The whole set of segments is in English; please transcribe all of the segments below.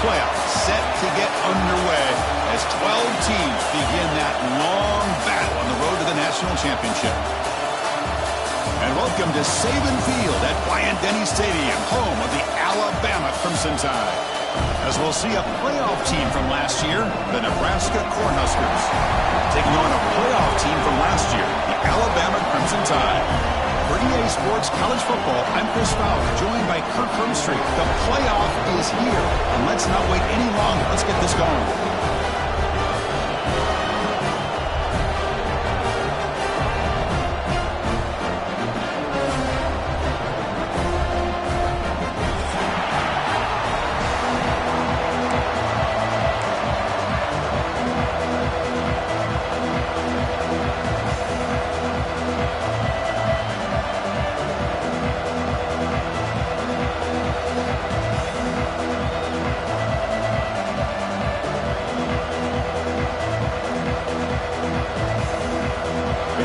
playoffs set to get underway as 12 teams begin that long battle on the road to the national championship. And welcome to Saban Field at Bryant-Denny Stadium, home of the Alabama Crimson Tide. As we'll see a playoff team from last year, the Nebraska Cornhuskers, taking on a playoff team from last year, the Alabama Crimson Tide. For EA Sports College Football, I'm Chris Fowler, joined by Kirk Hermstreet. The playoff is here, and let's not wait any longer. Let's get this going.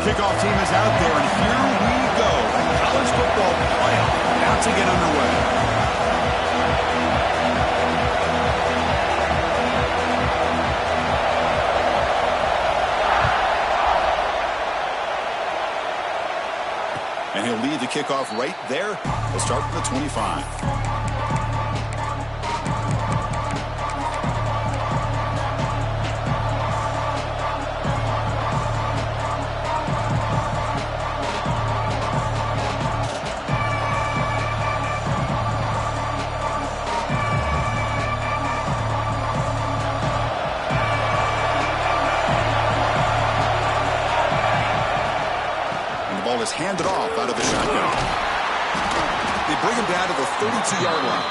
Kickoff team is out there, and here we go. The college football playoff about to get underway. And he'll lead the kickoff right there. We'll start from the 25. Is handed off out of the shotgun. They bring him down to the 32-yard line.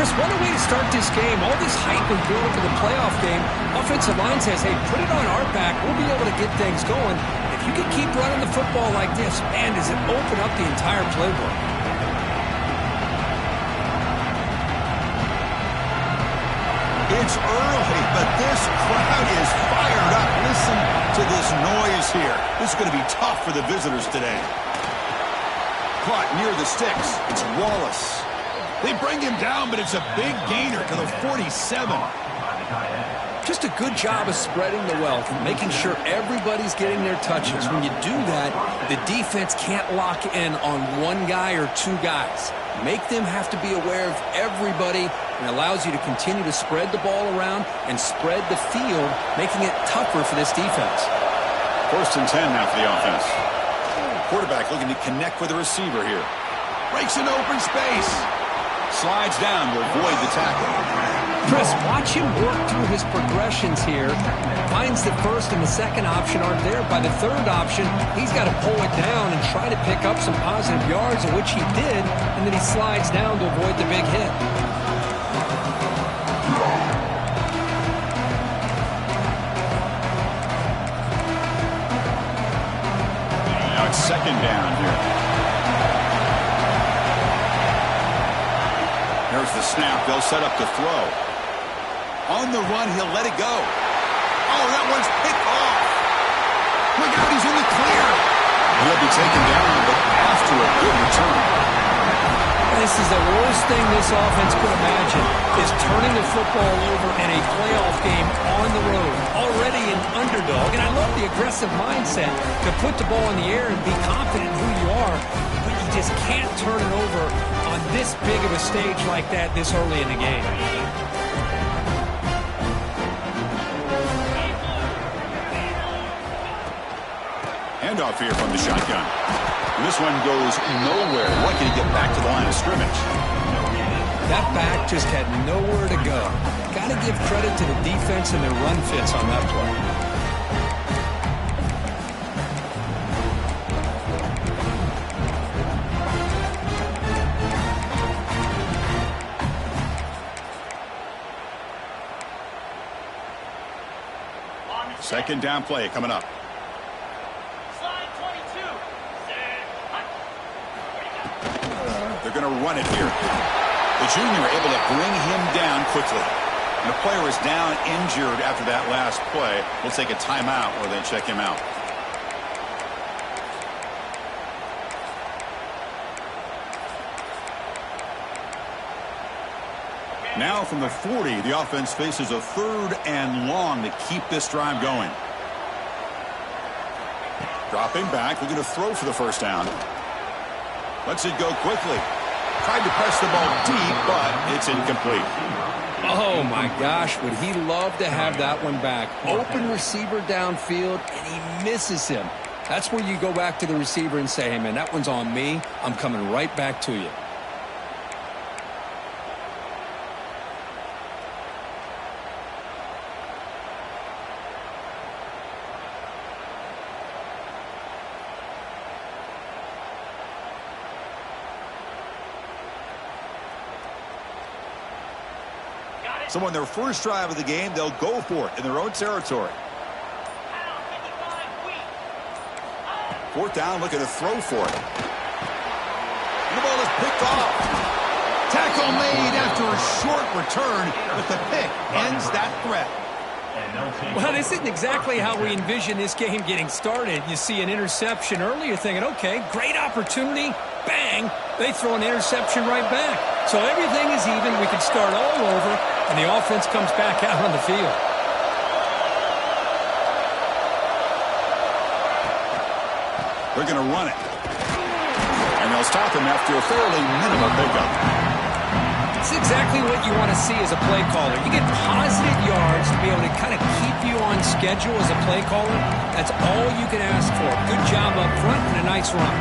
Chris, what a way to start this game. All this hype and build for the playoff game. Offensive line says, hey, put it on our back. We'll be able to get things going. If you can keep running the football like this, man, does it open up the entire playbook. It's early, but this crowd is fired up. Listen to this noise here. This is going to be tough for the visitors today. Caught near the sticks. It's Wallace. They bring him down, but it's a big gainer to the 47. Just a good job of spreading the wealth, making sure everybody's getting their touches. When you do that, the defense can't lock in on one guy or two guys. Make them have to be aware of everybody, and allows you to continue to spread the ball around and spread the field, making it tougher for this defense. 1st and 10 now for the offense. Quarterback looking to connect with the receiver here. Breaks into open space. Slides down to avoid the tackle. Chris, watch him work through his progressions here. Finds the first and the second option aren't there. By the third option, he's got to pull it down and try to pick up some positive yards, which he did, and then he slides down to avoid the big hit. Now it's 2nd down here. There's the snap. They'll set up to throw. On the run, he'll let it go. Oh, that one's picked off. Look out, he's in the clear. He'll be taken down, but after a good return. This is the worst thing this offense could imagine, is turning the football over in a playoff game on the road. Already an underdog, and I love the aggressive mindset to put the ball in the air and be confident in who you are, but you just can't turn it over on this big of a stage like that this early in the game. Handoff here from the shotgun. And this one goes nowhere. Lucky to get back to the line of scrimmage. That back just had nowhere to go. Got to give credit to the defense and their run fits on that play. Second down play coming up. They're going to run it here. The junior able to bring him down quickly. And the player is down injured after that last play. We'll take a timeout or they check him out. Now from the 40, the offense faces a 3rd and long to keep this drive going. Dropping back, looking to throw for the first down. Lets it go quickly. Tried to press the ball deep, but it's incomplete. Oh, my gosh, would he love to have that one back. Open receiver downfield, and he misses him. That's where you go back to the receiver and say, hey, man, that one's on me. I'm coming right back to you. So on their first drive of the game, they'll go for it in their own territory. 4th down, looking to throw for it. And the ball is picked off. Tackle made after a short return, but the pick ends that threat. Well, this isn't exactly how we envision this game getting started. You see an interception early, you're thinking, okay, great opportunity. Bang, they throw an interception right back. So everything is even. We could start all over, and the offense comes back out on the field. They're going to run it. And they'll stop him after a fairly minimal pickup. It's exactly what you want to see as a play caller. You get positive yards to be able to kind of keep you on schedule as a play caller. That's all you can ask for. Good job up front and a nice run.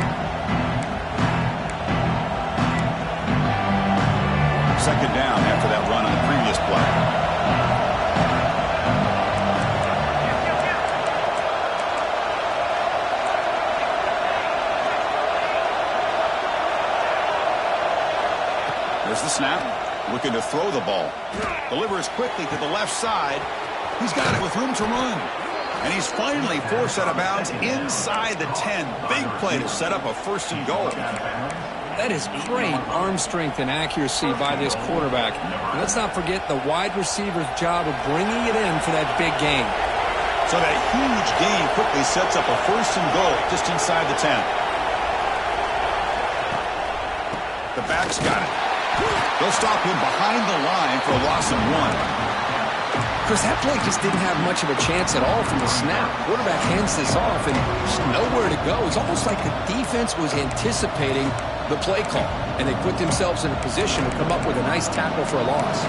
2nd down after that run on the previous play. There's the snap. Looking to throw the ball. Delivers quickly to the left side. He's got it with room to run. And he's finally forced out of bounds inside the 10. Big play to set up a 1st and goal. That is great arm strength and accuracy by this quarterback. And let's not forget the wide receiver's job of bringing it in for that big gain. So that huge gain quickly sets up a 1st and goal just inside the 10. The back's got it. They'll stop him behind the line for a loss of 1. Because that play just didn't have much of a chance at all from the snap. Quarterback hands this off and just nowhere to go. It's almost like the defense was anticipating the play call, and they put themselves in a position to come up with a nice tackle for a loss.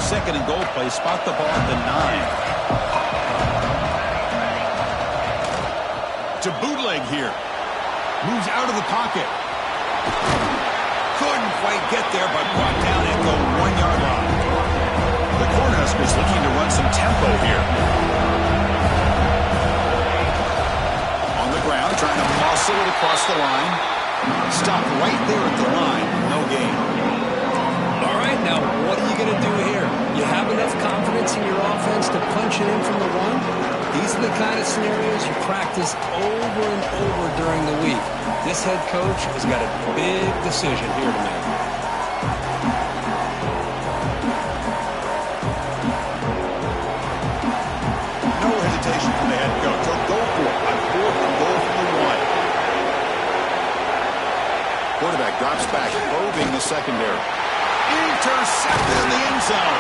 Second and goal play, spot the ball at the 9. To bootleg here. Moves out of the pocket. Couldn't quite get there, but brought down at the 1-yard line. The Cornhuskers looking to run some tempo here. On the ground, trying to muscle it across the line. Stopped right there at the line. No gain. All right, now what are you going to do here? You have enough confidence in your offense to punch it in from the 1? These are the kind of scenarios you practice over and over during the week. This head coach has got a big decision here to make. No hesitation from the head coach. He'll go for it on 4th and goal from the 1. Quarterback drops back, probing the secondary. Intercepted in the end zone.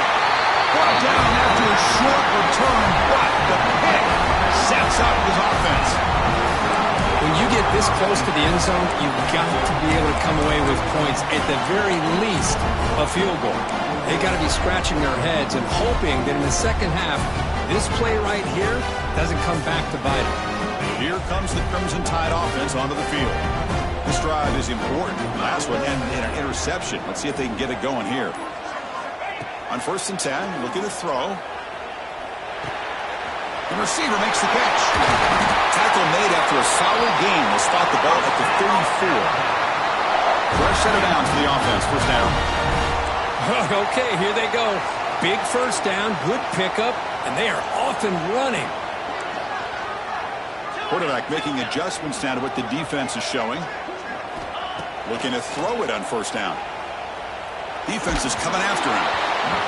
Brought down after a short return, but the pick sets up his offense. When you get this close to the end zone, you've got to be able to come away with points, at the very least, a field goal. They've got to be scratching their heads and hoping that in the second half, this play right here doesn't come back to bite them. Here comes the Crimson Tide offense onto the field. This drive is important. Last one ended in an interception. Let's see if they can get it going here. On 1st and 10, looking to throw. The receiver makes the catch. Tackle made after a solid gain. Will spot the ball at the 34. Fresh set of downs for the offense. 1st down. Okay, here they go. Big 1st down, good pickup, and they are off and running. Quarterback making adjustments now to what the defense is showing. Looking to throw it on 1st down. Defense is coming after him.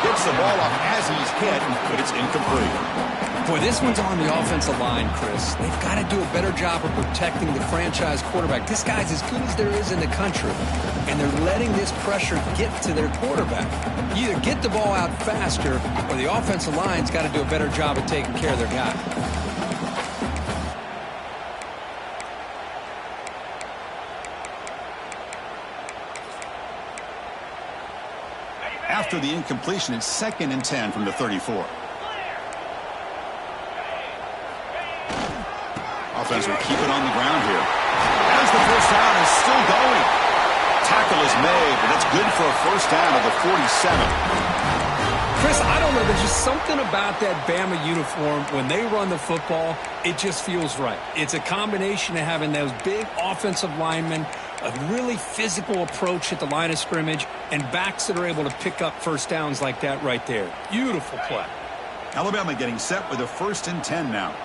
Gets the ball off as he's hit, but it's incomplete. Boy, this one's on the offensive line, Chris. They've got to do a better job of protecting the franchise quarterback. This guy's as good as there is in the country, and they're letting this pressure get to their quarterback. You either get the ball out faster, or the offensive line's got to do a better job of taking care of their guy. After the incompletion, it's 2nd and 10 from the 34. Offense will keep it on the ground here. As the first down is still going. Tackle is made, but that's good for a first down of the 47. Chris, I don't know. There's just something about that BAMA uniform. When they run the football, it just feels right. It's a combination of having those big offensive linemen, a really physical approach at the line of scrimmage, and backs that are able to pick up first downs like that right there. Beautiful play. Alabama getting set with a 1st and 10 now.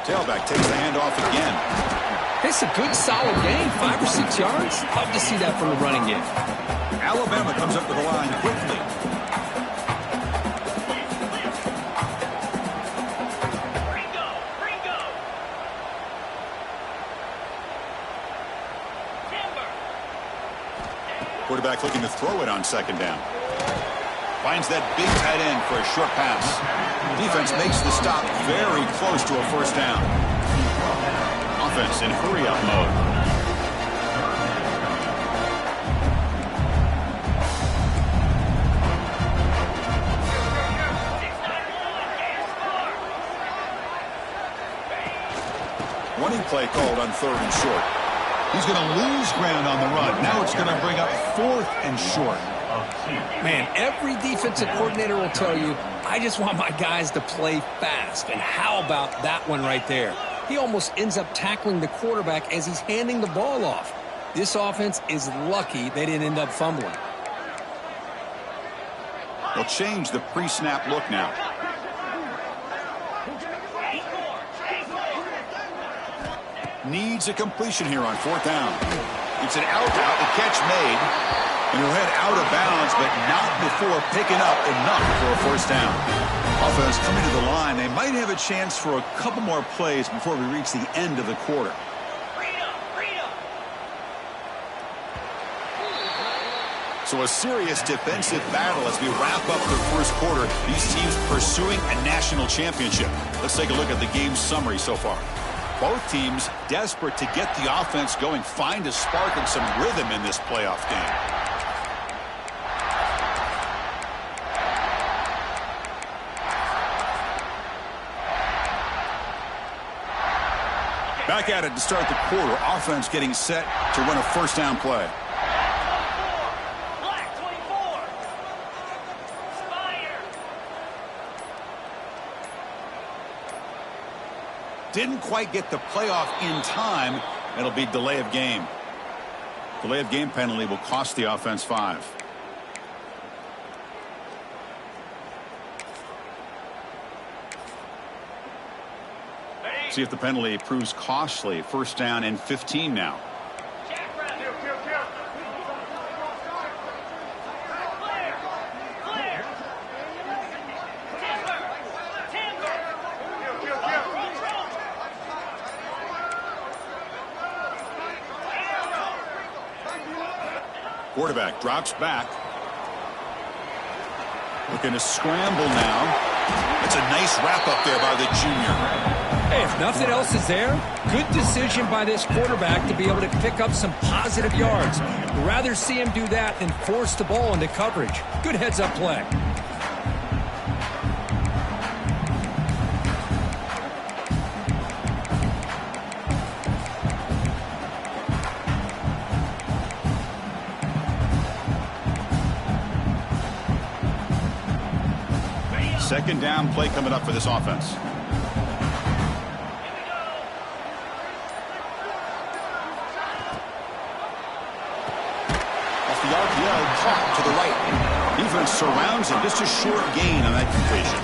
Tailback takes the handoff again. It's a good, solid game. 5 or 6 yards. Love to see that from the running game. Alabama comes up to the line quickly. Quarterback looking to throw it on 2nd down. Finds that big tight end for a short pass. Defense makes the stop very close to a first down. Offense in hurry-up mode. Running play called on 3rd and short. He's going to lose ground on the run. Now it's going to bring up 4th and short. Man, every defensive coordinator will tell you, I just want my guys to play fast. And how about that one right there? He almost ends up tackling the quarterback as he's handing the ball off. This offense is lucky they didn't end up fumbling. They'll change the pre-snap look now. Needs a completion here on 4th down. It's an out route, the catch made. And he'll head out of bounds, but not before picking up enough for a first down. Offense coming to the line. They might have a chance for a couple more plays before we reach the end of the quarter. So a serious defensive battle as we wrap up the first quarter. These teams pursuing a national championship. Let's take a look at the game summary so far. Both teams desperate to get the offense going, find a spark and some rhythm in this playoff game. Back at it to start the quarter. Offense getting set to run a first down play. Black 24. Spire. Didn't quite get the playoff in time. It'll be delay of game. Delay of game penalty will cost the offense 5. See if the penalty proves costly. First down and 15 now. Quarterback drops back. Looking to scramble now. It's a nice wrap up there by the junior. Hey, if nothing else is there, good decision by this quarterback to be able to pick up some positive yards. I'd rather see him do that than force the ball into coverage. Good heads-up play. Second down play coming up for this offense. To the right. Defense surrounds him. Just a short gain on that completion.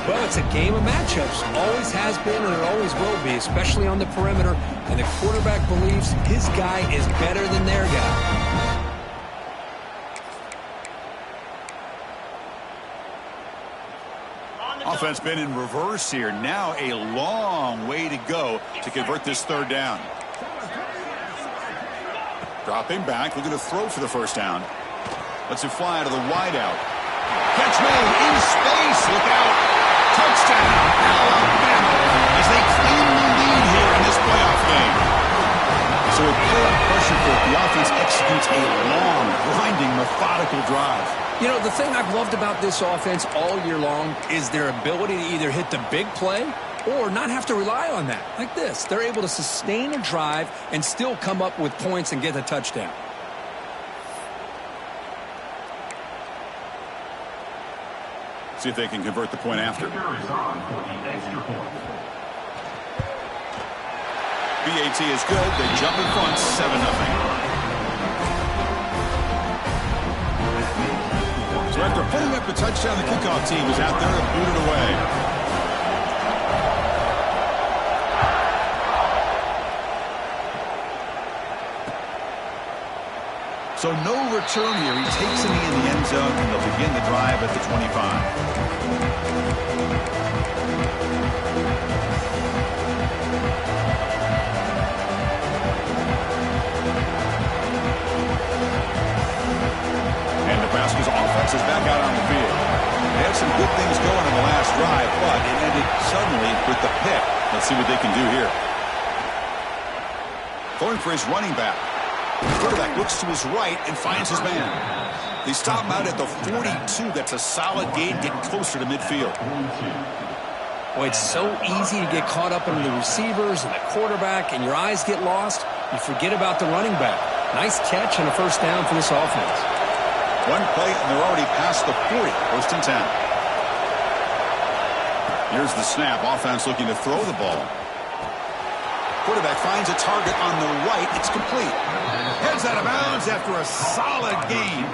Well, it's a game of matchups. Always has been and it always will be, especially on the perimeter. And the quarterback believes his guy is better than their guy. Offense been in reverse here. Now a long way to go to convert this third down. Dropping back, looking to throw for the first down. Lets it fly to the wideout. Catch made in space. Look out. Touchdown, Alabama, as they claim the lead here in this playoff game. So with playoff pressure for it, the offense executes a long, grinding, methodical drive. You know, the thing I've loved about this offense all year long is their ability to either hit the big play or not have to rely on that. Like this. They're able to sustain a drive and still come up with points and get a touchdown. See if they can convert the point after. BAT is good. They jump in front, 7-0. So after putting up the touchdown, the kickoff team is out there to boot it away. So no return here. He takes it in the end zone, and they'll begin the drive at the 25. And Nebraska's offense is back out on the field. They had some good things going in the last drive, but it ended suddenly with the pick. Let's see what they can do here. Going for his running back. The quarterback looks to his right and finds his man. They stop him out at the 42. That's a solid gain, getting closer to midfield. Boy, it's so easy to get caught up in the receivers and the quarterback, and your eyes get lost. You forget about the running back. Nice catch and a first down for this offense. One play, and they're already past the 40. First and 10. Here's the snap. Offense looking to throw the ball. Quarterback finds a target on the right. It's complete. Heads out of bounds after a solid gain.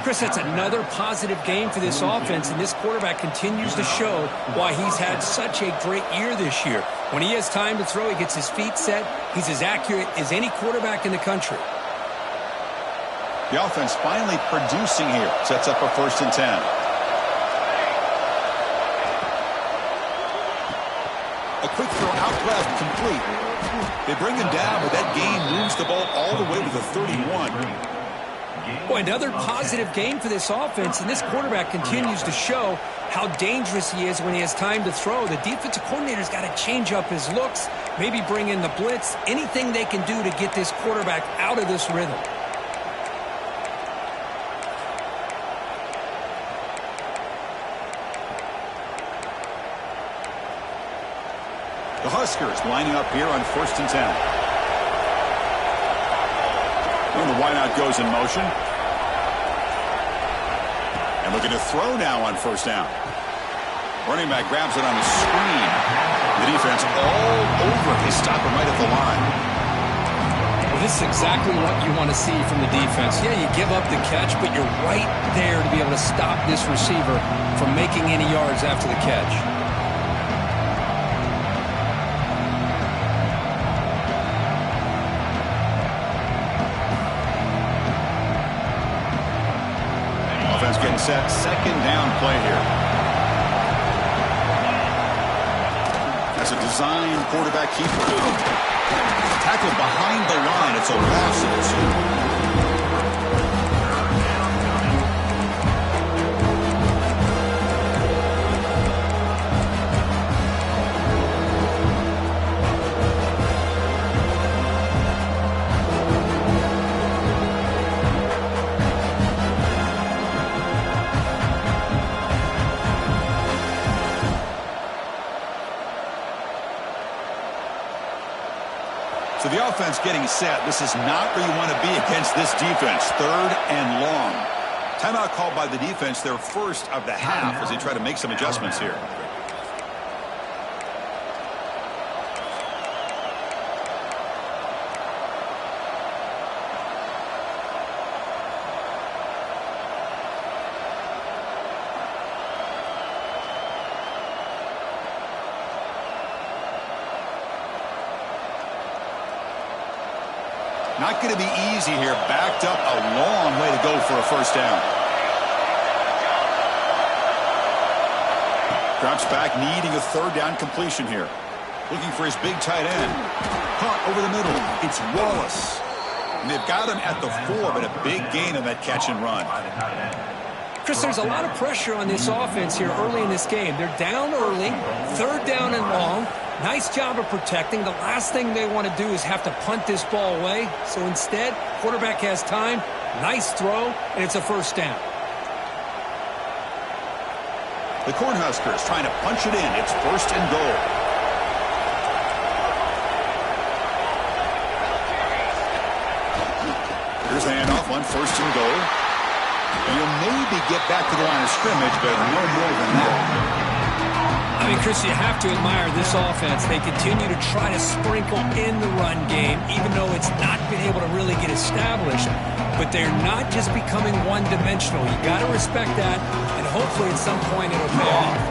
Chris, that's another positive game for this offense, and this quarterback continues to show why he's had such a great year this year. When he has time to throw, he gets his feet set. He's as accurate as any quarterback in the country. The offense finally producing here. Sets up a first and 10. A quick throw out left, complete. They bring him down, but that gain moves the ball all the way to the 31. Boy, another positive game for this offense, and this quarterback continues to show how dangerous he is when he has time to throw. The defensive coordinator's got to change up his looks, maybe bring in the blitz, anything they can do to get this quarterback out of this rhythm. The Huskers lining up here on first and 10. And the wideout goes in motion. And looking to throw now on first down. Running back grabs it on the screen. The defense all over. They stop him right at the line. Well, this is exactly what you want to see from the defense. Yeah, you give up the catch, but you're right there to be able to stop this receiver from making any yards after the catch. Getting set, second down play here. That's a design quarterback keeper. Tackle behind the line. It's a loss of 2. So the offense getting set. This is not where you want to be against this defense. Third and long. Timeout called by the defense, their first of the half, as they try to make some adjustments here. Not going to be easy here. Backed up a long way to go for a first down. Drops back, needing a third down completion here. Looking for his big tight end. Caught over the middle. It's Wallace. And they've got him at the 4, but a big gain on that catch and run. Chris, there's a lot of pressure on this offense here early in this game. They're down early, third down and long. Nice job of protecting. The last thing they want to do is have to punt this ball away. So instead, quarterback has time, nice throw, and it's a first down. The Cornhuskers trying to punch it in. It's first and goal. Here's a handoff on first and goal. And you'll maybe get back to the line of scrimmage, but no more than that. I mean, Chris, you have to admire this offense. They continue to try to sprinkle in the run game, even though it's not been able to really get established. But they're not just becoming one-dimensional. You got to respect that, and hopefully at some point it'll pay off.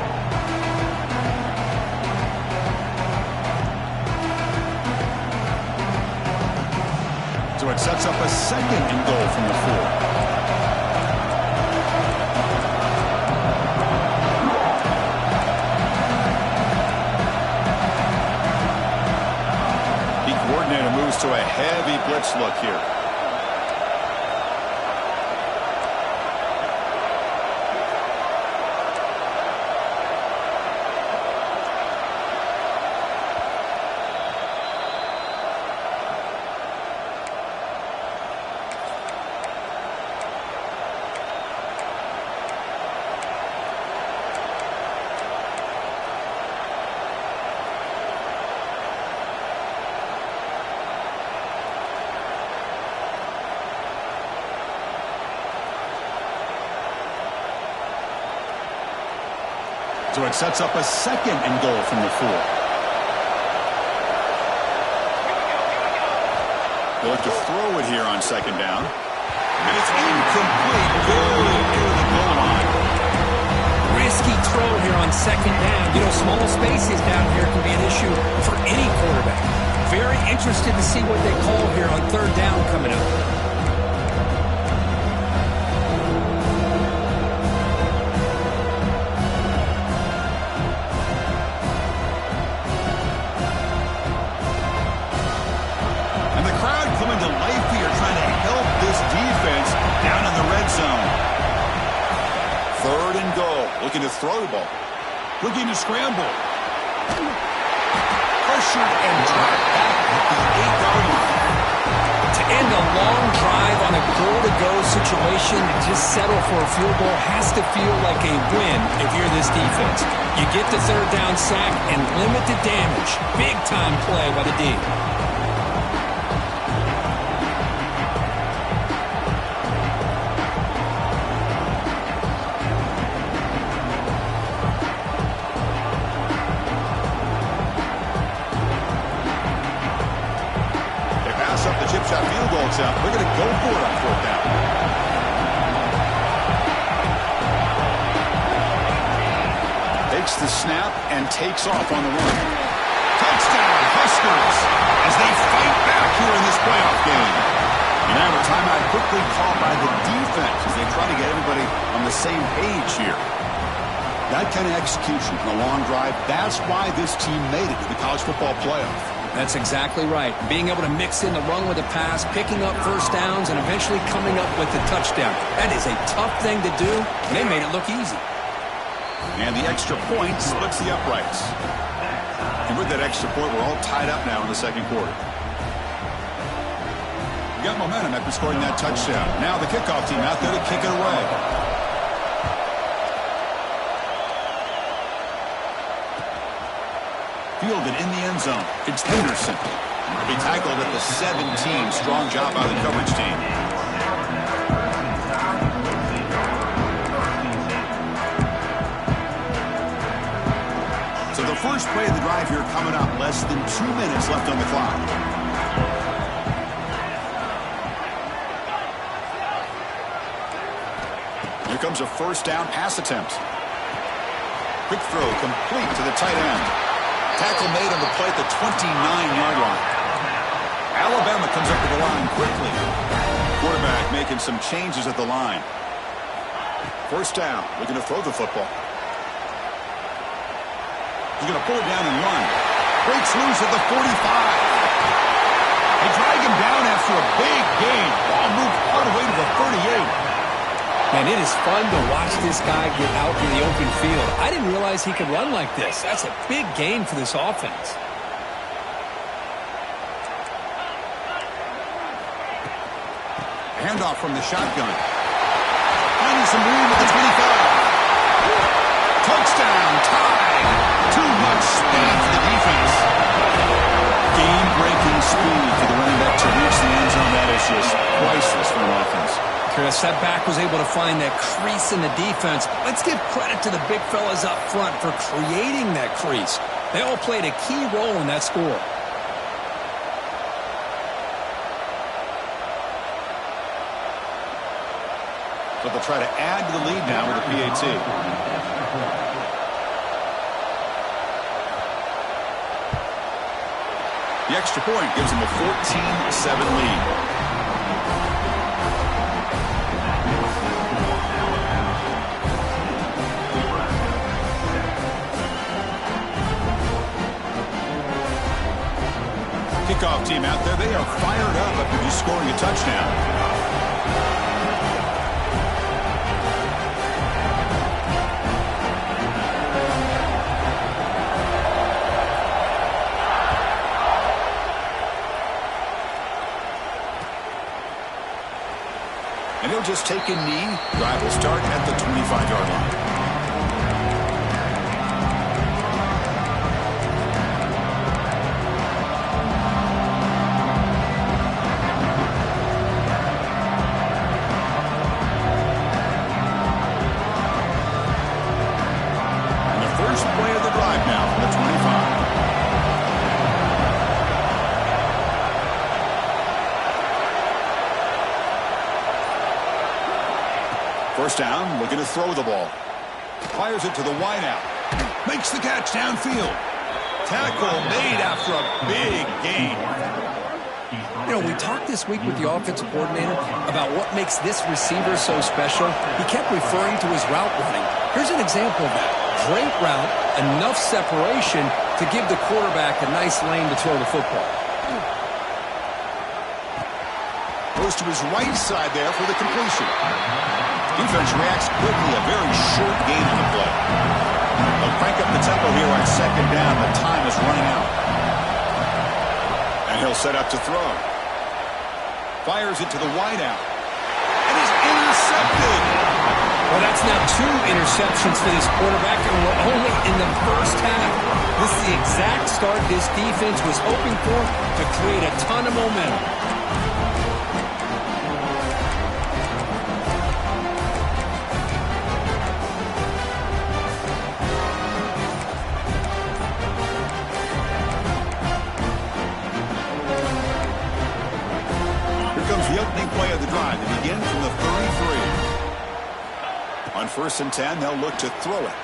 So it sets up a second and goal from the 4. Moves to a heavy blitz look here. So it sets up a second and goal from the 4. They'll look to throw it here on second down. And it's incomplete. Barely near the goal line. Risky throw here on second down. You know, small spaces down here can be an issue for any quarterback. Very interested to see what they call here on third down coming up. Looking to throw the ball. Looking to scramble. Pressured and dropped back at the 8-yard line. To end a long drive on a goal-to-go situation, to just settle for a field goal has to feel like a win if you're this defense. You get the third down sack and limit the damage. Big-time play by the D. They're going to go for it on fourth down. Takes the snap and takes off on the run. Touchdown, Huskers, as they fight back here in this playoff game. And now a timeout quickly called by the defense as they try to get everybody on the same page here. That kind of execution in a long drive, that's why this team made it to the college football playoff. That's exactly right. Being able to mix in the run with the pass, picking up first downs, and eventually coming up with the touchdown. That is a tough thing to do, and they made it look easy. And the extra point splits the uprights. And with that extra point, we're all tied up now in the second quarter. We got momentum after scoring that touchdown. Now the kickoff team out there to kick it away. Fielded in the end zone. It's Henderson. He tackled at the 17. Strong job by the coverage team. So the first play of the drive here coming up. Less than 2 minutes left on the clock. Here comes a first down pass attempt. Quick throw complete to the tight end. Tackle made on the play at the 29-yard line. Alabama comes up to the line quickly. Quarterback making some changes at the line. First down. Looking to throw the football. He's going to pull it down and run. Breaks loose at the 45. They drag him down after a big gain. Ball moved all the way to the 38. Man, it is fun to watch this guy get out in the open field. I didn't realize he could run like this. That's a big gain for this offense. Handoff from the shotgun. Finding some room at the 25. Touchdown, tied. Too much speed for the defense. Game-breaking speed for the running back to reach the end zone. That is just priceless for an offense. Chris, that back was able to find that crease in the defense. Let's give credit to the big fellas up front for creating that crease. They all played a key role in that score. So they'll try to add to the lead now with a PAT. The extra point gives them a 14-7 lead. Kickoff team out there. They are fired up after just scoring a touchdown. And he'll just take a knee. Drive will start at the 25-yard line. First down, looking to throw the ball. Fires it to the wideout. Makes the catch downfield. Tackle made after a big gain. You know, we talked this week with the offensive coordinator about what makes this receiver so special. He kept referring to his route running. Here's an example of that. Great route, enough separation to give the quarterback a nice lane to throw the football. Goes to his right side there for the completion. Defense reacts quickly, a very short gain on the play. They'll crank up the tempo here on second down. The time is running out. And he'll set up to throw. Fires it to the wideout. And he's intercepted. Well, that's now 2 interceptions for this quarterback, and we're only in the first half. This is the exact start this defense was hoping for to create a ton of momentum. The opening play of the drive. They begin from the 33. On 1st and 10, they'll look to throw it.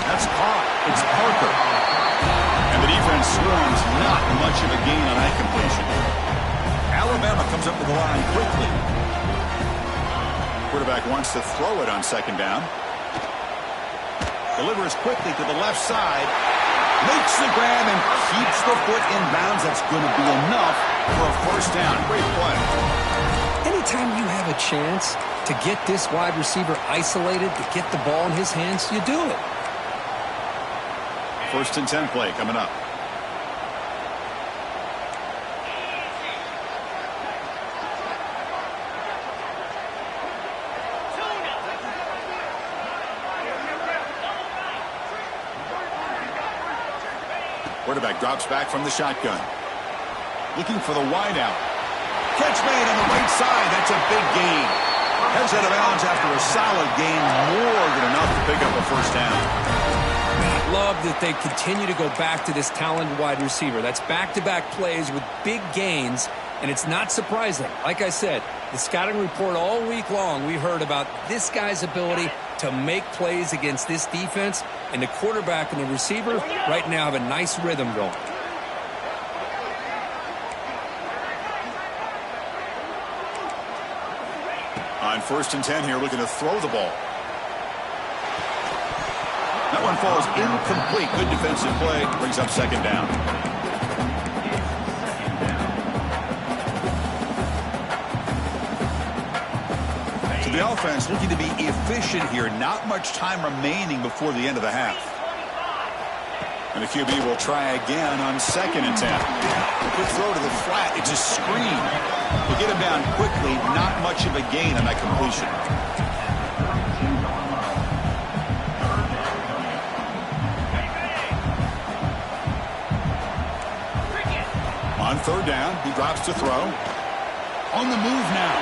That's caught. It's Parker. And the defense swarms. Not much of a gain on that completion. Alabama comes up to the line quickly. Quarterback wants to throw it on second down. Delivers quickly to the left side. Makes the grab and keeps the foot in bounds. That's going to be enough for a first down. Great play. Anytime you have a chance to get this wide receiver isolated, to get the ball in his hands, you do it. 1st and 10 play coming up. Quarterback drops back from the shotgun. Looking for the wideout. Catch made on the right side. That's a big gain. Heads out of bounds after a solid gain. More than enough to pick up a first down. I love that they continue to go back to this talented wide receiver. That's back-to-back plays with big gains, and it's not surprising. Like I said, the scouting report all week long, we heard about this guy's ability to make plays against this defense, and the quarterback and the receiver right now have a nice rhythm going. On 1st and 10 here, looking to throw the ball. That one falls incomplete. Good defensive play. Brings up 2nd down. So the offense looking to be efficient here. Not much time remaining before the end of the half. And the QB will try again on 2nd and 10. A quick throw to the flat. It's a screen. To get him down quickly, not much of a gain on that completion. On 3rd down, he drops to throw. On the move now.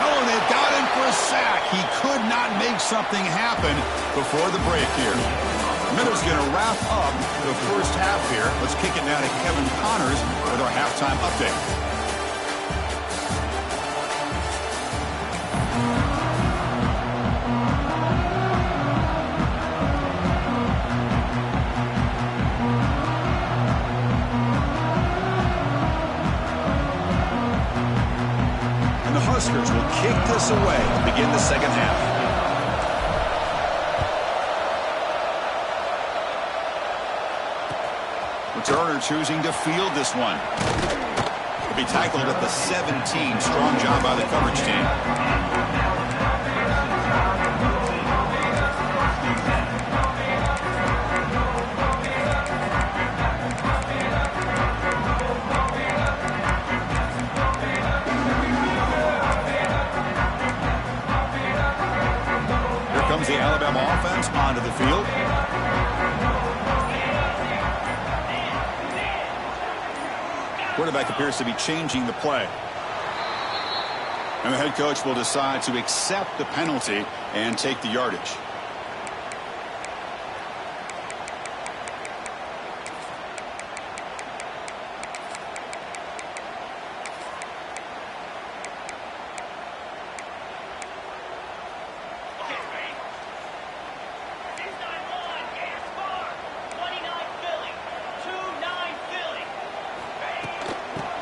Oh, they've got him for a sack. He could not make something happen before the break here. Miller's going to wrap up the first half here. Let's kick it now to Kevin Connors with our halftime update. And the Huskers will kick this away to begin the second half. Returner choosing to field this one. He'll be tackled at the 17. Strong job by the coverage team. Here comes the Alabama offense onto the field. Quarterback appears to be changing the play. And the head coach will decide to accept the penalty and take the yardage.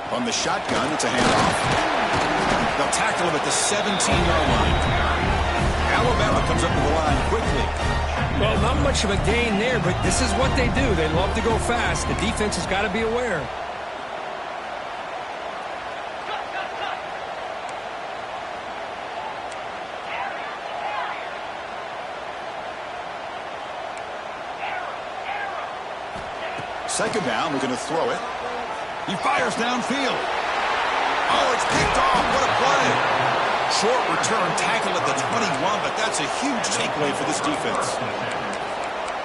From the shotgun, it's a handoff. They'll tackle him at the 17-yard line. Alabama comes up to the line quickly. Well, not much of a gain there, but this is what they do. They love to go fast. The defense has got to be aware. Second down, we're going to throw it. He fires downfield. Oh, it's picked off. What a play. Short return tackle at the 21, but that's a huge takeaway for this defense.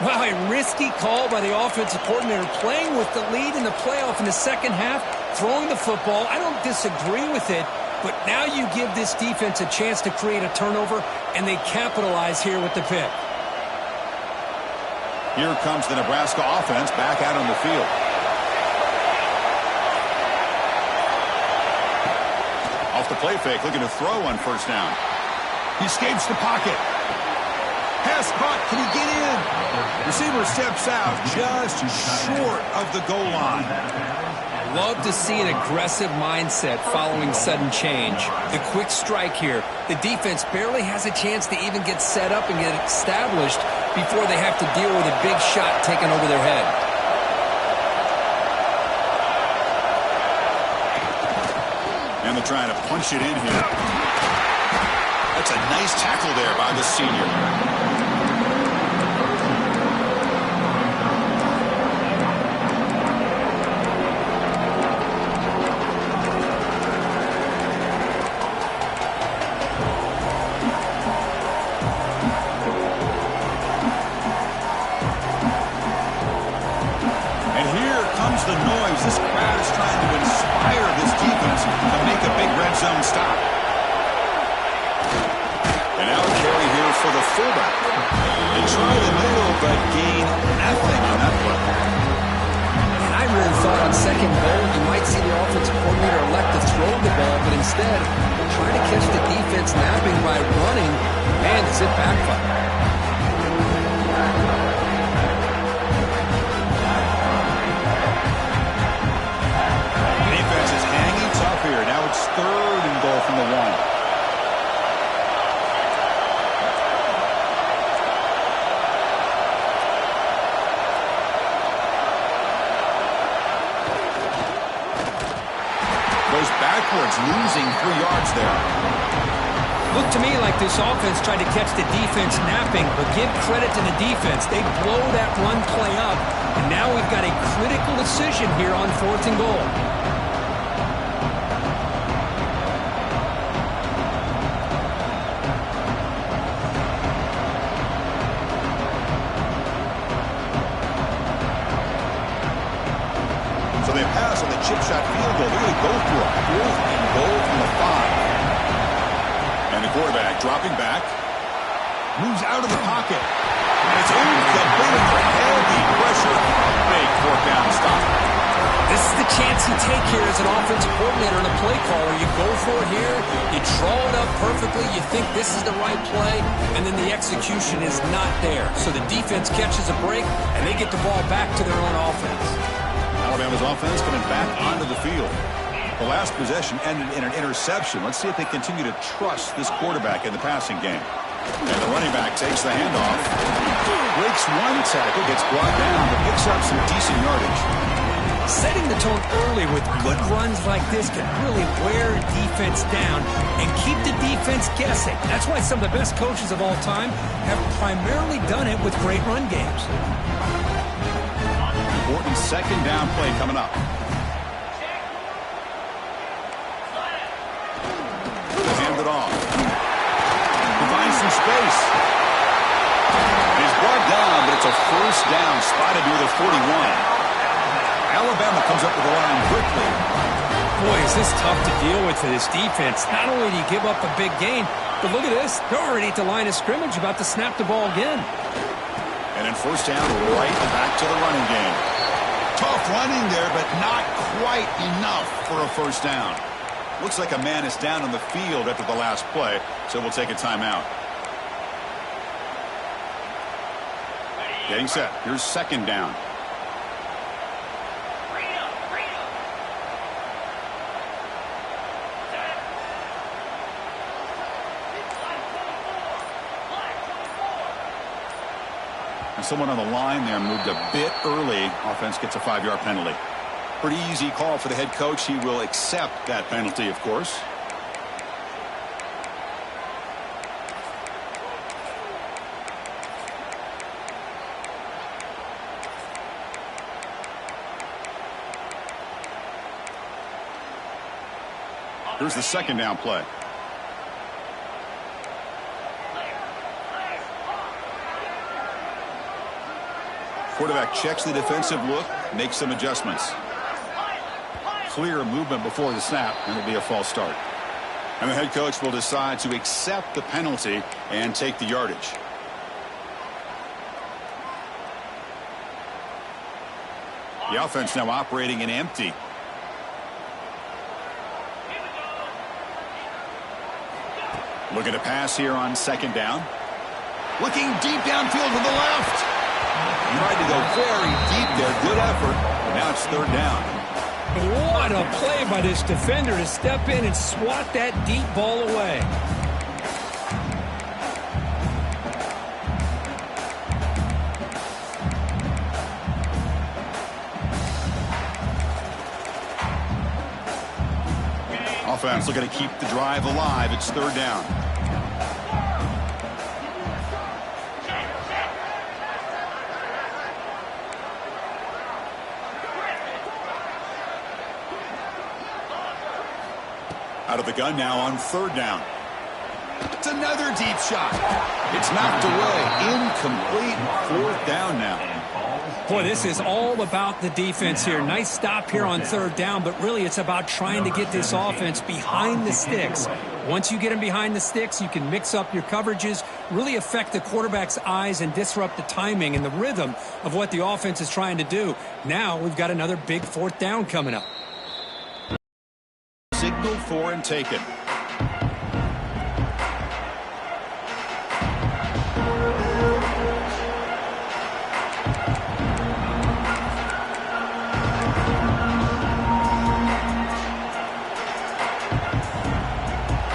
Wow, a risky call by the offensive coordinator, playing with the lead in the playoff in the second half, throwing the football. I don't disagree with it, but now you give this defense a chance to create a turnover, and they capitalize here with the pick. Here comes the Nebraska offense back out on the field. Off the play fake, looking to throw on 1st down. He escapes the pocket. Pass caught. Can he get in? Receiver steps out just short of the goal line. Love to see an aggressive mindset following sudden change. The quick strike here. The defense barely has a chance to even get set up and get established before they have to deal with a big shot taken over their head. And they're trying to punch it in here. That's a nice tackle there by the senior. The noise. This crowd is trying to inspire this defense to make a big red zone stop. And now a carry here for the fullback. They try the middle, but gain nothing on that play. And I really thought on second goal you might see the offensive coordinator elect to throw the ball, but instead trying to catch the defense napping by running. Man, does it backfire. Here. Now it's 3rd and goal from the 1. goes backwards, losing 3 yards there. Looked to me like this offense tried to catch the defense napping, but give credit to the defense. They blow that run play up, and now we've got a critical decision here on 4th and goal. So they pass on the chip shot field goal. They're going to go for a 4th and goal from the 5. And the quarterback dropping back. Moves out of the pocket. And it's incomplete under heavy pressure. Big 4th down stop. This is the chance you take here as an offensive coordinator and a play caller. You go for it here. You draw it up perfectly. You think this is the right play. And then the execution is not there. So the defense catches a break, and they get the ball back to their own offense. Alabama's offense coming back onto the field. The last possession ended in an interception. Let's see if they continue to trust this quarterback in the passing game. And the running back takes the handoff. Breaks one tackle, gets brought down, but picks up some decent yardage. Setting the tone early with good runs like this can really wear defense down and keep the defense guessing. That's why some of the best coaches of all time have primarily done it with great run games. Important 2nd down play coming up. Hand it off. He finds some space. He's brought down, but it's a 1st down, spotted near the 41. Alabama comes up with the line quickly. Boy, is this tough to deal with for this defense. Not only do you give up a big gain, but look at this. They're already at the line of scrimmage, about to snap the ball again. And then 1st down, right back to the running game. Tough running there, but not quite enough for a 1st down. Looks like a man is down on the field after the last play, so we'll take a timeout. Getting set. Here's 2nd down. And someone on the line there moved a bit early. Offense gets a 5-yard penalty. Pretty easy call for the head coach. He will accept that penalty, of course. Here's the 2nd down play. Quarterback checks the defensive look, makes some adjustments. Clear movement before the snap, and it'll be a false start. And the head coach will decide to accept the penalty and take the yardage. The offense now operating in empty. Looking to pass here on 2nd down. Looking deep downfield to the left. Tried to go very deep there. Good effort. Now it's 3rd down. What a play by this defender to step in and swat that deep ball away. Offense looking to keep the drive alive. It's 3rd down. Out of the gun now on 3rd down. It's another deep shot. It's knocked away. Incomplete. 4th down now. Boy, this is all about the defense here. Nice stop here on 3rd down, but really it's about trying to get this offense behind the sticks. Once you get them behind the sticks, you can mix up your coverages, really affect the quarterback's eyes and disrupt the timing and the rhythm of what the offense is trying to do. Now we've got another big 4th down coming up. Signal for and taken.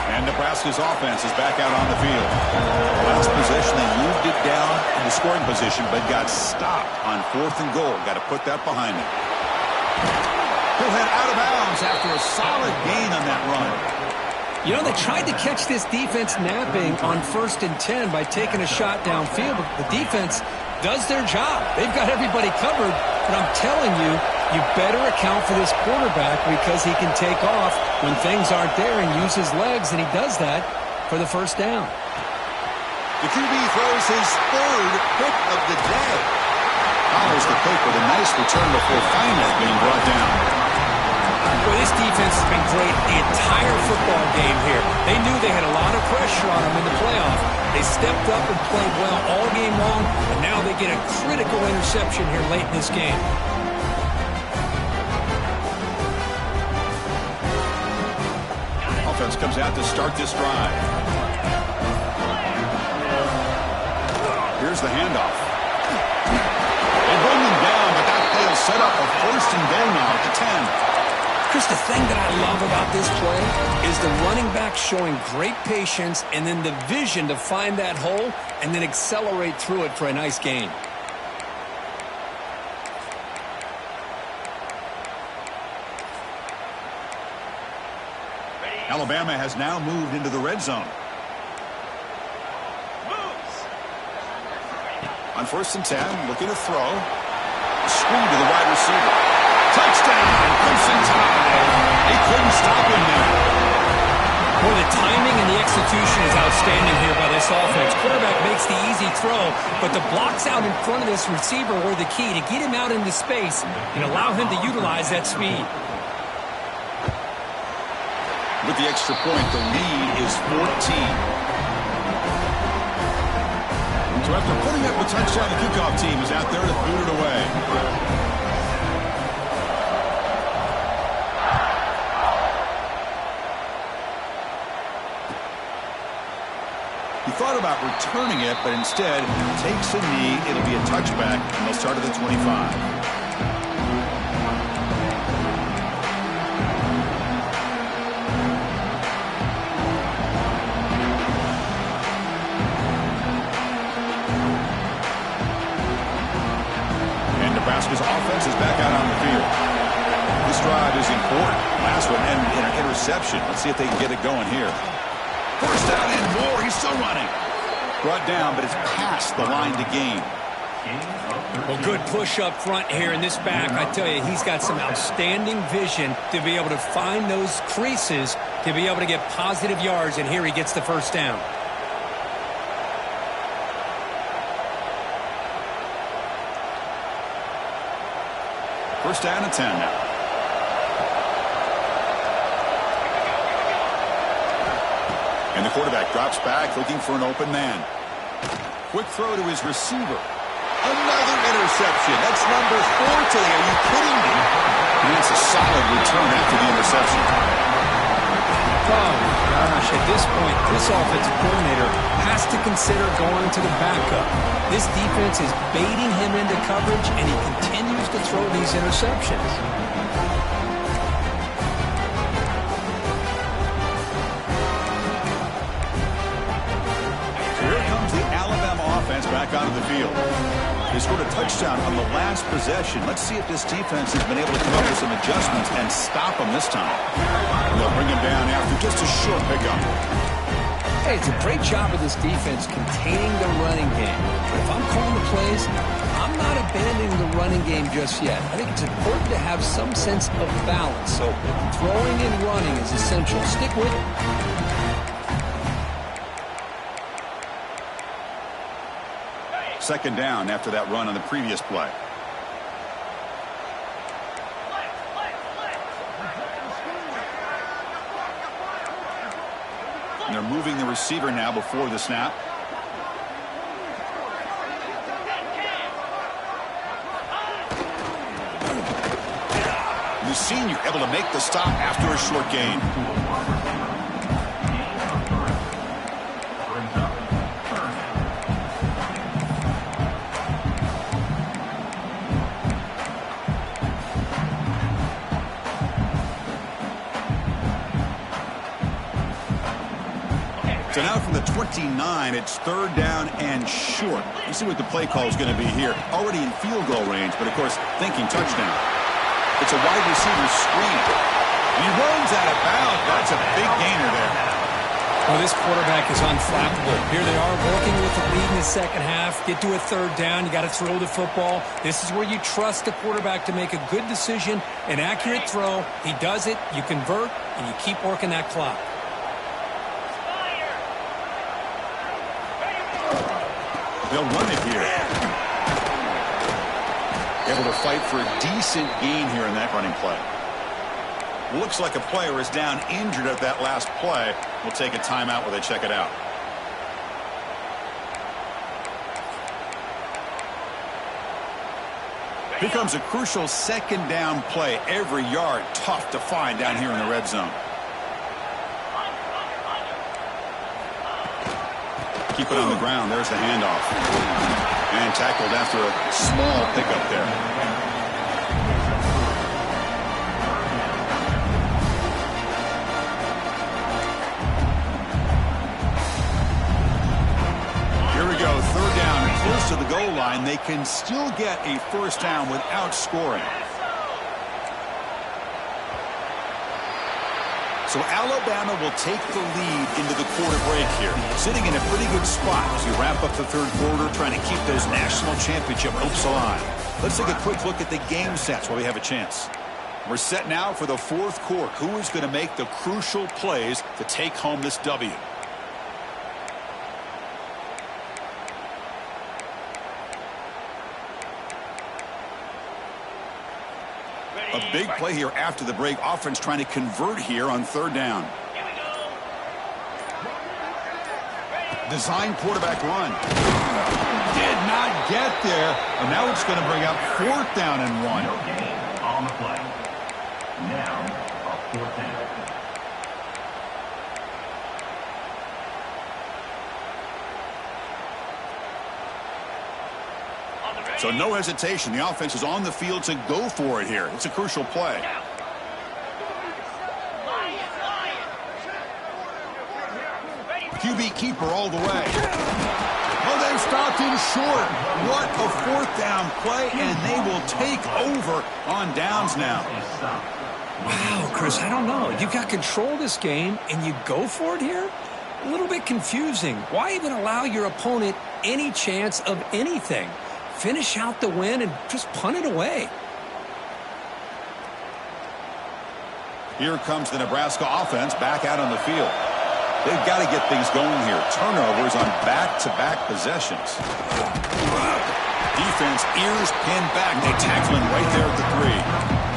And Nebraska's offense is back out on the field. Last possession, they moved it down in the scoring position, but got stopped on 4th and goal. Got to put that behind them. He'll head out of bounds after a solid gain You know, they tried to catch this defense napping on 1st and 10 by taking a shot downfield, but the defense does their job. They've got everybody covered, but I'm telling you, you better account for this quarterback because he can take off when things aren't there and use his legs, and he does that for the first down. The QB throws his 3rd pick of the day. Follows the pick with a nice return before finally being brought down. Well, this defense has been great the entire football game here. They knew they had a lot of pressure on them in the playoff. They stepped up and played well all game long, and now they get a critical interception here late in this game. Offense comes out to start this drive. Here's the handoff. They bring him down, but that play will set up a 1st and goal now at the 10. Chris, the thing that I love about this play is the running back showing great patience and then the vision to find that hole and then accelerate through it for a nice gain. Alabama has now moved into the red zone. On 1st and 10, looking to throw. Screen to the wide receiver. Touchdown, Crimson Tide. He couldn't stop him there. Well, the timing and the execution is outstanding here by this offense. Quarterback makes the easy throw, but the blocks out in front of this receiver were the key to get him out into space and allow him to utilize that speed. With the extra point, the lead is 14. So after putting up a touchdown, the kickoff team is out there to boot it away. He thought about returning it, but instead takes a knee. It'll be a touchback, and they'll start at the 25. And Nebraska's offense is back out on the field. This drive is important. Last one ended in an interception. Let's see if they can get it going here. 1st down and more. He's still running. Brought down, but it's past the line to gain. Well, good push up front here in this back. I tell you, he's got some outstanding vision to be able to find those creases, to be able to get positive yards, and here he gets the 1st down. First down and 10 now. And the quarterback drops back, looking for an open man. Quick throw to his receiver. Another interception. That's number 4 today. Are you kidding me? And it's a solid return after the interception. Oh, gosh. At this point, this offensive coordinator has to consider going to the backup. This defense is baiting him into coverage, and he continues to throw these interceptions. Back onto the field. They scored a touchdown on the last possession. Let's see if this defense has been able to come up with some adjustments and stop them this time. And they'll bring him down after just a short pickup. Hey, it's a great job of this defense containing the running game. But if I'm calling the plays, I'm not abandoning the running game just yet. I think it's important to have some sense of balance. So throwing and running is essential. Stick with it. Second down after that run on the previous play. And they're moving the receiver now before the snap. The senior able to make the stop after a short gain. So now from the 29, it's 3rd down and short. Let's see what the play call is going to be here. Already in field goal range, but of course, thinking touchdown. It's a wide receiver screen. He runs out of bounds. That's a big gainer there. Well, this quarterback is unflappable. Here they are working with the lead in the second half. Get to a third down. You got to throw the football. This is where you trust the quarterback to make a good decision, an accurate throw. He does it, you convert, and you keep working that clock. They'll run it here. Able to fight for a decent gain here in that running play. Looks like a player is down injured at that last play. We'll take a timeout while they check it out. Here comes a crucial second down play. Every yard tough to find down here in the red zone. Keep it on the ground. There's the handoff. And tackled after a small pickup there. Third down, close to the goal line. They can still get a first down without scoring. So Alabama will take the lead into the quarter break here, sitting in a pretty good spot as we wrap up the third quarter, trying to keep those national championship hopes alive. Let's take a quick look at the game sets while we have a chance. We're set now for the fourth quarter. Who is going to make the crucial plays to take home this W? A big play here after the break. Offense trying to convert here on third down. Design quarterback run. Did not get there. And now it's going to bring up fourth down and 1. No gain on the play. Now a fourth down. So no hesitation. The offense is on the field to go for it here. It's a crucial play. QB keeper all the way. Oh, they stopped him short. What a fourth down play, and they will take over on downs now. Wow, Chris, I don't know. You've got control of this game, and you go for it here? A little bit confusing. Why even allow your opponent any chance of anything? Finish out the win and just punt it away. Here comes the Nebraska offense back out on the field. They've got to get things going here. Turnovers on back-to-back possessions. Defense ears pinned back. They tackle him right there at the 3.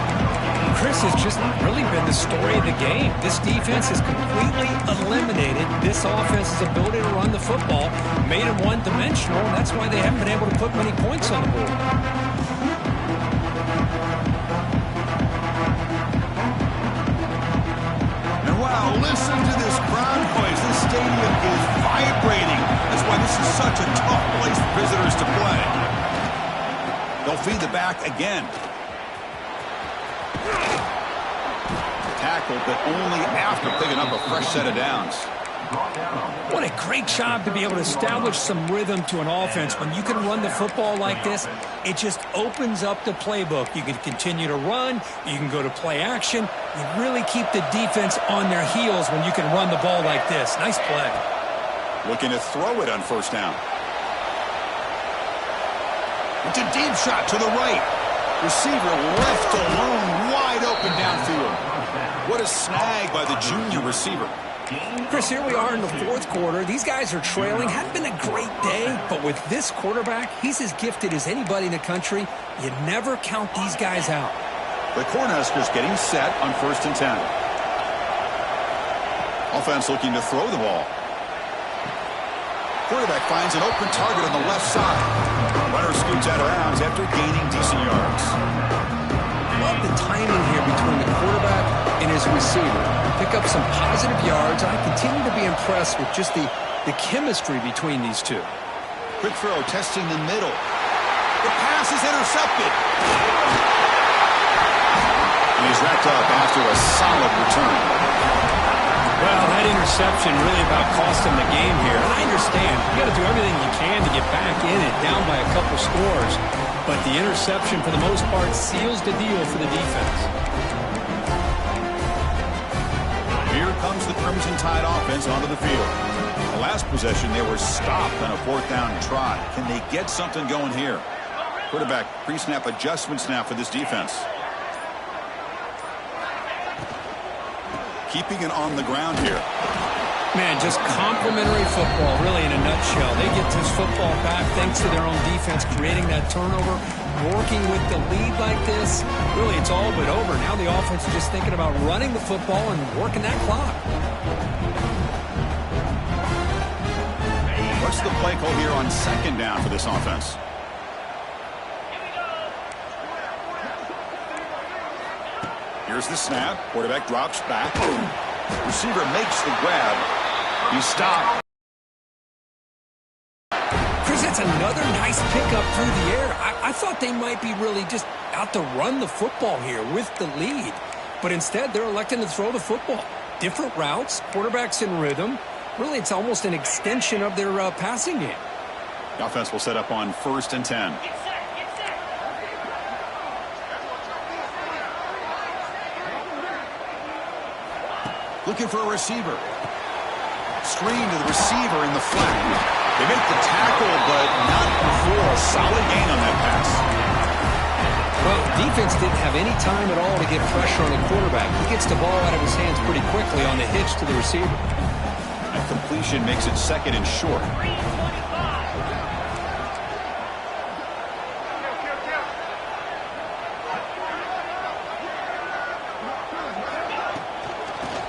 Chris, has just really been the story of the game. This defense has completely eliminated this offense's ability to run the football, made them one-dimensional, and that's why they haven't been able to put many points on the board. And wow, listen to this crowd noise. This stadium is vibrating. That's why this is such a tough place for visitors to play. They'll feed the back again. Tackled, but only after picking up a fresh set of downs. What a great job to be able to establish some rhythm to an offense. When you can run the football like this, it just opens up the playbook. You can continue to run. You can go to play action. You really keep the defense on their heels when you can run the ball like this. Nice play. Looking to throw it on first down. It's a deep shot to the right. Receiver left alone, wide open downfield. What a snag by the junior receiver. Chris, here we are in the fourth quarter. These guys are trailing. Hadn't been a great day, but with this quarterback, he's as gifted as anybody in the country. You never count these guys out. The Cornhuskers getting set on first and 10. Offense looking to throw the ball. Quarterback finds an open target on the left side. Runner scoots out of bounds after gaining decent yards. Love the timing here between the quarterback and his receiver. Pick up some positive yards. I continue to be impressed with just the chemistry between these two. Quick throw, testing the middle. The pass is intercepted. And he's wrapped up after a solid return. Well, that interception really about cost him the game here. And I understand. You got to do everything you can to get back in it, down by a couple scores. But the interception, for the most part, seals the deal for the defense. Here comes comes the Crimson Tide offense onto the field. The last possession, they were stopped on a 4th down try. Can they get something going here? Quarterback pre-snap adjustments now for this defense. Keeping it on the ground here. Man, just complimentary football, really, in a nutshell. They get this football back thanks to their own defense, creating that turnover, working with the lead like this. Really, it's all but over. Now the offense is just thinking about running the football and working that clock. What's the play call here on 2nd down for this offense? Here's the snap. Quarterback drops back. Receiver makes the grab. He's stopped. Chris, that's another nice pickup through the air. I thought they might be really just out to run the football here with the lead. But instead, they're electing to throw the football. Different routes, quarterbacks in rhythm. Really, it's almost an extension of their passing game. The offense will set up on 1st and 10. Looking for a receiver. Screen to the receiver in the flat. They make the tackle, but not before a solid gain on that pass. Well, defense didn't have any time at all to get pressure on the quarterback. He gets the ball out of his hands pretty quickly on the hitch to the receiver. That completion makes it 2nd and short.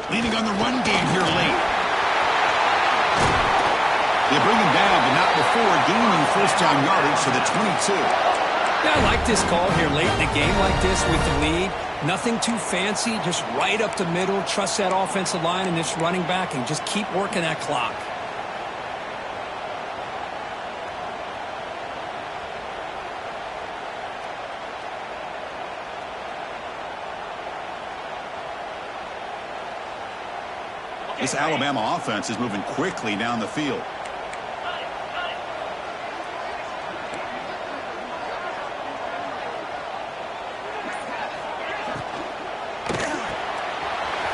Leading on the run game here late. They bring him down, but not before gaining 1st down yardage to the 22. Yeah, I like this call here late in the game like this with the lead. Nothing too fancy, just right up the middle. Trust that offensive line and this running back and just keep working that clock. This Alabama offense is moving quickly down the field.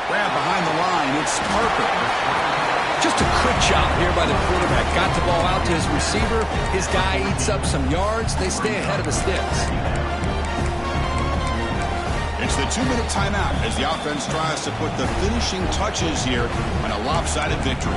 Grab behind the line. It's Parker. Just a quick job here by the quarterback. Got the ball out to his receiver. His guy eats up some yards. They stay ahead of the sticks. It's the 2-minute timeout as the offense tries to put the finishing touches here on a lopsided victory.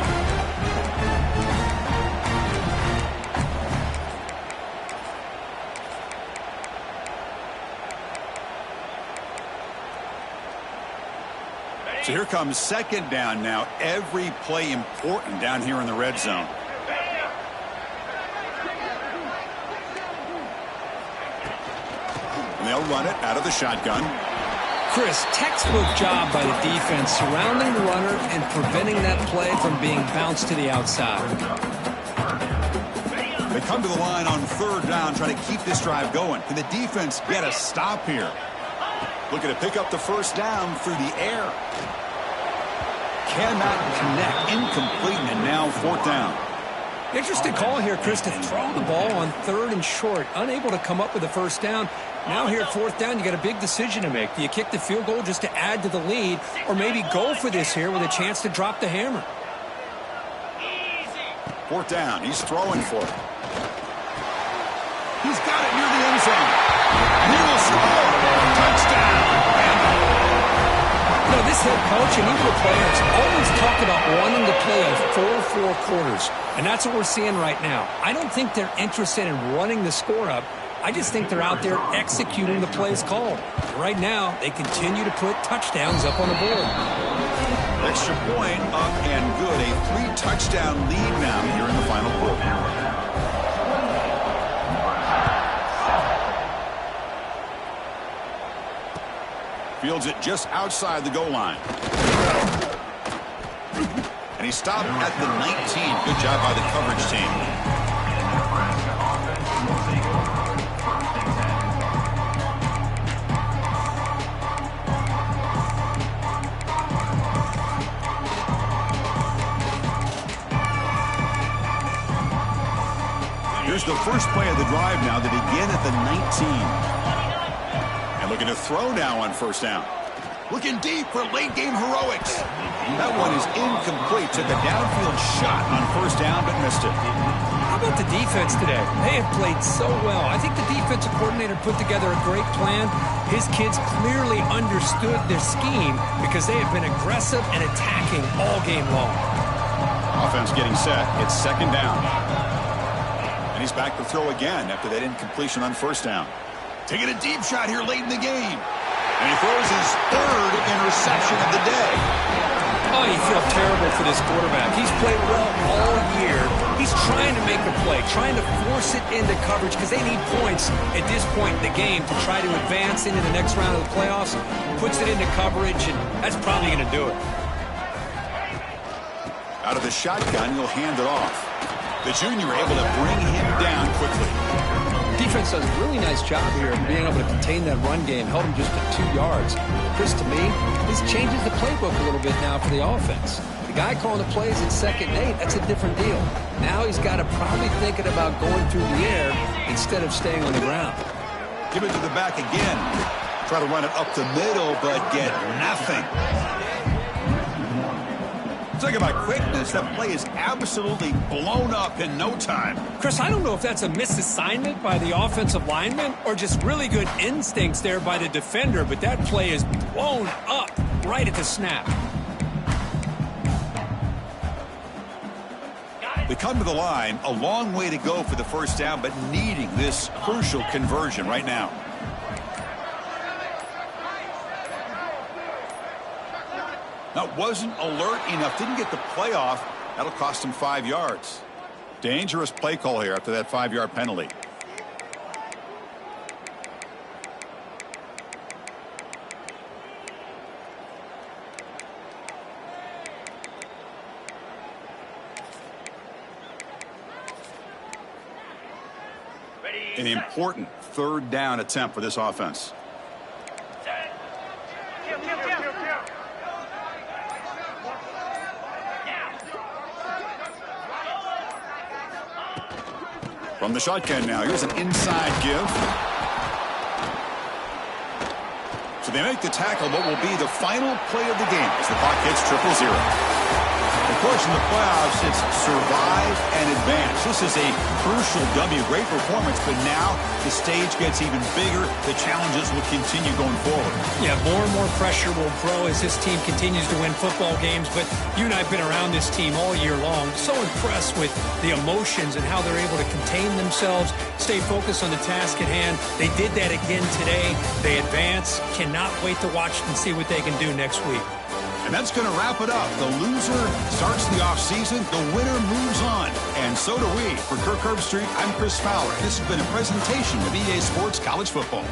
So here comes 2nd down now. Every play important down here in the red zone. And they'll run it out of the shotgun. Chris, textbook job by the defense surrounding the runner and preventing that play from being bounced to the outside. They come to the line on 3rd down, trying to keep this drive going. Can the defense get a stop here? Looking to pick up the 1st down through the air. Cannot connect. Incomplete, and now 4th down. Interesting call here, Chris, to throw the ball on 3rd and short. Unable to come up with a 1st down. Now here at 4th down, you got a big decision to make. Do you kick the field goal just to add to the lead, or maybe go for this here with a chance to drop the hammer? 4th down. He's throwing for it. He's got it near the end zone. And he will score. Touchdown. You know, this head coach and even the players always talk about wanting to play a 4-4 quarters, and that's what we're seeing right now. I don't think they're interested in running the score up. I just think they're out there executing the plays called. And right now, they continue to put touchdowns up on the board. Extra point up and good. A 3-touchdown lead now here in the final quarter. Fields it just outside the goal line. And he stopped at the 19. Good job by the coverage team. Here's the first play of the drive now. They begin at the 19. And looking to throw now on 1st down. Looking deep for late-game heroics. That one is incomplete. Took a downfield shot on first down, but missed it. How about the defense today? They have played so well. I think the defensive coordinator put together a great plan. His kids clearly understood their scheme because they have been aggressive and attacking all game long. Offense getting set. It's second down. And he's back to throw again after that incompletion on first down. Taking a deep shot here late in the game. And he throws his third interception of the day. Oh, you feel terrible for this quarterback. He's played well all year. He's trying to make a play, trying to force it into coverage because they need points at this point in the game to try to advance into the next round of the playoffs. Puts it into coverage, and that's probably going to do it. Out of the shotgun, he'll hand it off. The junior able to bring him down quickly. Defense does a really nice job here of being able to contain that run game, held him just to 2 yards. Chris, to me, this changes the playbook a little bit now for the offense. The guy calling the plays at 2nd and 8, that's a different deal. Now he's got to probably thinking about going through the air instead of staying on the ground. Give it to the back again. Try to run it up the middle, but get nothing. Talking about quickness, that play is absolutely blown up in no time. Chris, I don't know if that's a misassignment by the offensive lineman or just really good instincts there by the defender, but that play is blown up right at the snap. They come to the line, a long way to go for the first down, but needing this crucial conversion right now. That wasn't alert enough. Didn't get the play off. That'll cost him 5 yards. Dangerous play call here after that 5-yard penalty. An important 3rd down attempt for this offense. From the shotgun now, here's an inside give. So they make the tackle, what will be the final play of the game as the clock hits 0-0. Of course, in the playoffs, it's survive and advance. This is a crucial W. Great performance, but now the stage gets even bigger. The challenges will continue going forward. Yeah, more and more pressure will grow as this team continues to win football games. But you and I have been around this team all year long. So impressed with the emotions and how they're able to contain themselves, stay focused on the task at hand. They did that again today. They advance. Cannot wait to watch and see what they can do next week. And that's going to wrap it up. The loser starts the offseason. The winner moves on. And so do we. For Kirk Herbstreit, I'm Chris Fowler. This has been a presentation of EA Sports College Football.